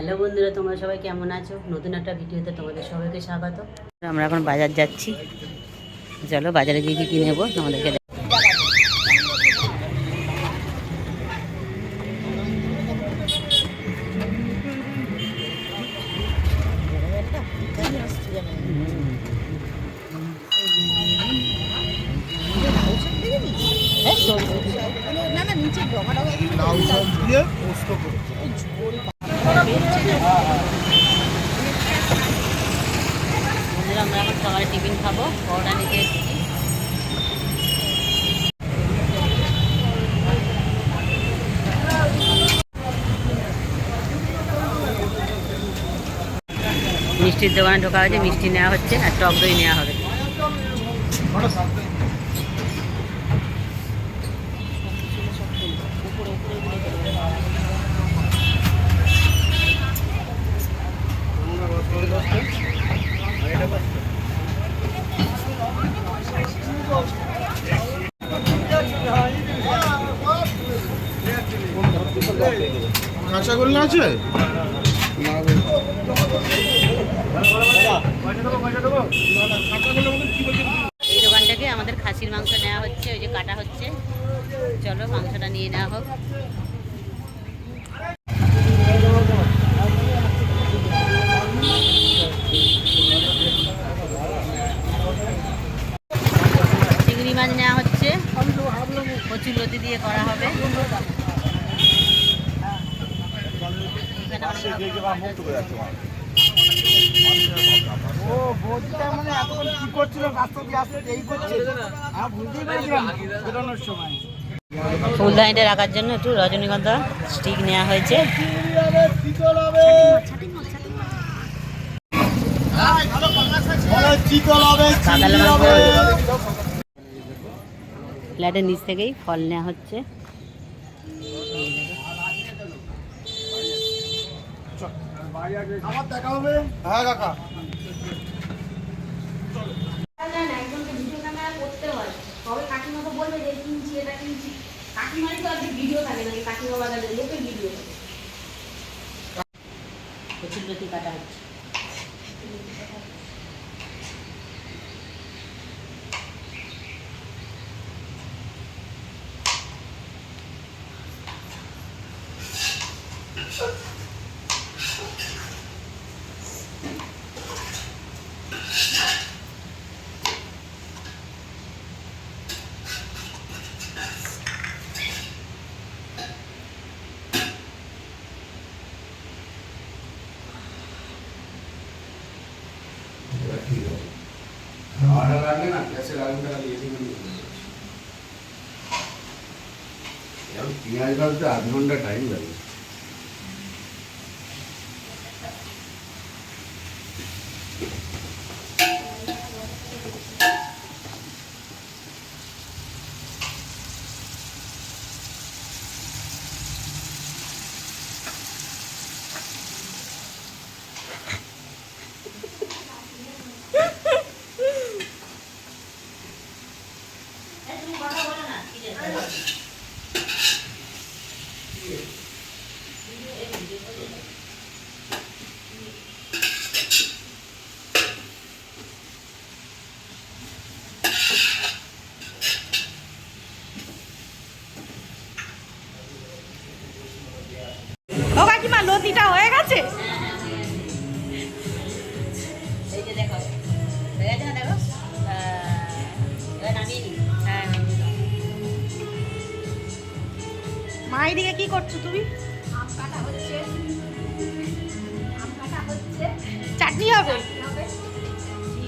Hello বন্ধুরা, তোমরা সবাই কেমন আছো? নতুন একটা ভিডিওতে তোমাদের সবাইকে স্বাগত। আমরা এখন বাজার যাচ্ছি। চলো বাজারে গিয়ে কী কী নেবো তোমাদেরকে আমরা এখন সকালে টিফিন খাবো, পরোটা নিতে এসেছি। মিষ্টির দোকানে ঢোকা হয়েছে, মিষ্টি নেওয়া হচ্ছে আর টক দই নেওয়া হবে। কাঁচাগোল্লা আছে? এই দোকান থেকে আমাদের খাসির মাংস নেওয়া হচ্ছে, ওই যে কাটা হচ্ছে। চলো মাংসটা নিয়ে নেওয়া হোক। চিংড়ি মাছ নেওয়া হচ্ছে, কচুর লতি দিয়ে করা হবে। ফুলদানিটা রাখার জন্য একটু রজনীগন্ধা স্টিক নেওয়া হয়েছে। ফ্ল্যাটের নিচ থেকেই ফল নেওয়া হচ্ছে। আমার দেখা হবে। হ্যাঁ কাকা, কচুর লতি কাটা হচ্ছে। পেঁয়াজ কাটতে আধ ঘন্টা টাইম লাগে। ও কাকিমা, লতিটা হয়ে গেছে? এই যে দেখো, হয়ে গেছে না? দেখো, এবার নামিয়ে নিই। হ্যাঁ, মা এদিকে কি করছো তুমি? চাটনি হবে?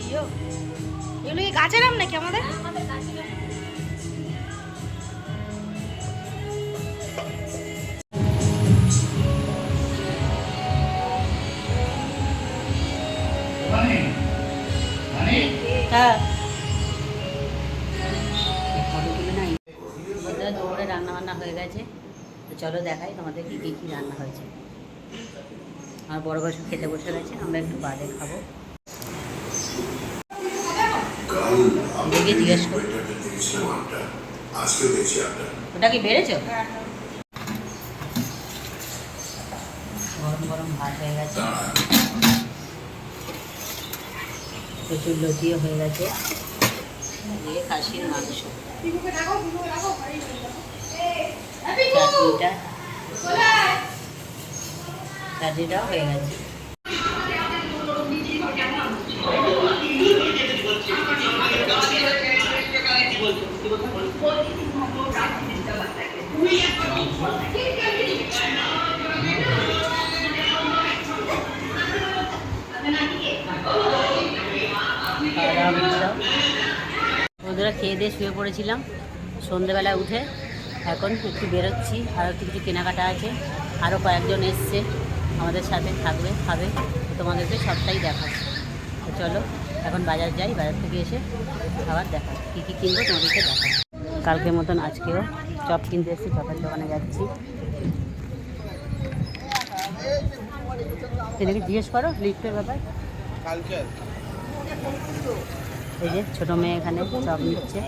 ইয়ো, এগুলো কি গাছের আম নাকি আমাদের? হ্যাঁ, দুপুরে রান্না বান্না হয়ে গেছে। তো চলো দেখাই তোমাদের কি কী রান্না হয়েছে। আমার বড় বয়স খেতে বসে গেছে, আমরা একটু বাদে খাবো। দেখে জিজ্ঞেস করি, ওটা কি বেড়েছো? গরম গরম ভাত হয়ে গেছে, প্রচুর লতিও হয়ে গেছে, দিয়ে খাসির মাংস, চাটনিটাও হয়ে গেছে। বন্ধুরা খেয়ে দিয়ে শুয়ে পড়েছিলাম, সন্ধেবেলায় উঠে এখন একটু বেরোচ্ছি, আরও একটু কিছু কেনাকাটা আছে, আরও কয়েকজন এসছে আমাদের সাথে থাকবে খাবে, তোমাদেরকে সবটাই দেখাবো। তো চলো এখন বাজার যাই, বাজার থেকে এসে খাবার দেখা কী কী কিনবো তোমাদেরকে দেখাবো। কালকের মতন আজকেও চপ কিনতে এসেছি, চপের দোকানে যাচ্ছি। এদিকে জিজ্ঞেস করো লিফটের ব্যাপার। এই যে ছোটো মেয়ে এখানে চপ নিচ্ছে।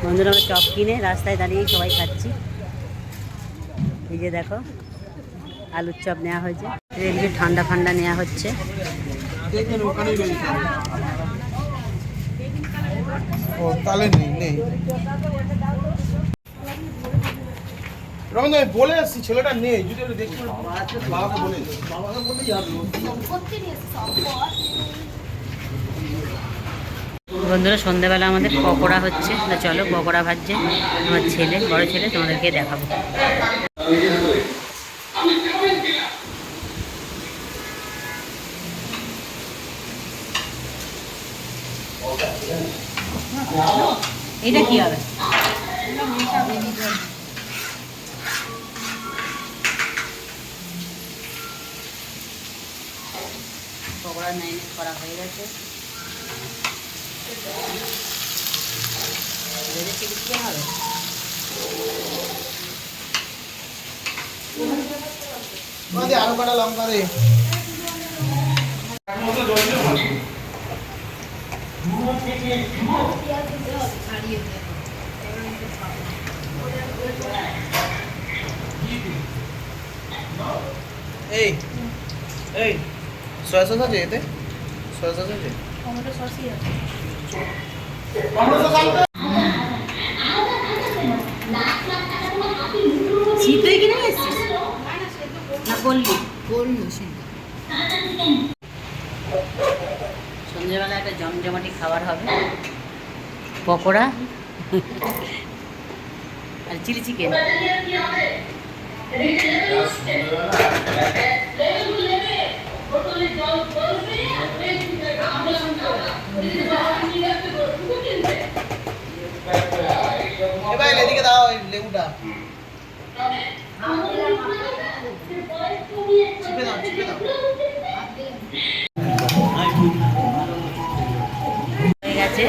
বন্ধুরা আমরা চপ কিনে রাস্তায় দাঁড়িয়ে সবাই খাচ্ছি। এই যে দেখো আলুর চপ নেওয়া হয়েছে, এদিকে ঠান্ডা ঠান্ডা নেওয়া হচ্ছে। ও তাহলে নেই রবীন্দ্র, আমি বলে আসছি ছেলেটা নেই, যদি একটু দেখি বাবাকে বলে বন্ধুরা সন্ধ্যাবেলা আমাদের পকোড়া হচ্ছে, তা চলো পকোড়া ভাজছে আমার ছেলে, বড় ছেলে, তোমাদেরকে দেখাবো। এটা কি হবে? পকোড়া ম্যারিনেট করা হয়ে গেছে, চিকেন হবে। আরো কটা লঙ্কা রে। এই এই সয়া সস আছে এতে? সয়া সস আছে? টমেটো সসই আছে। শীতই কিনে এসেছিস না? বললি সন্ধ্যেবেলা একটা জমজমাটি খাবার হবে, পকোড়া আর চিলি চিকেন। এবার এদিকে দাও এই লেবুটা, চিপে দাও চিপে দাও। হয়ে গেছে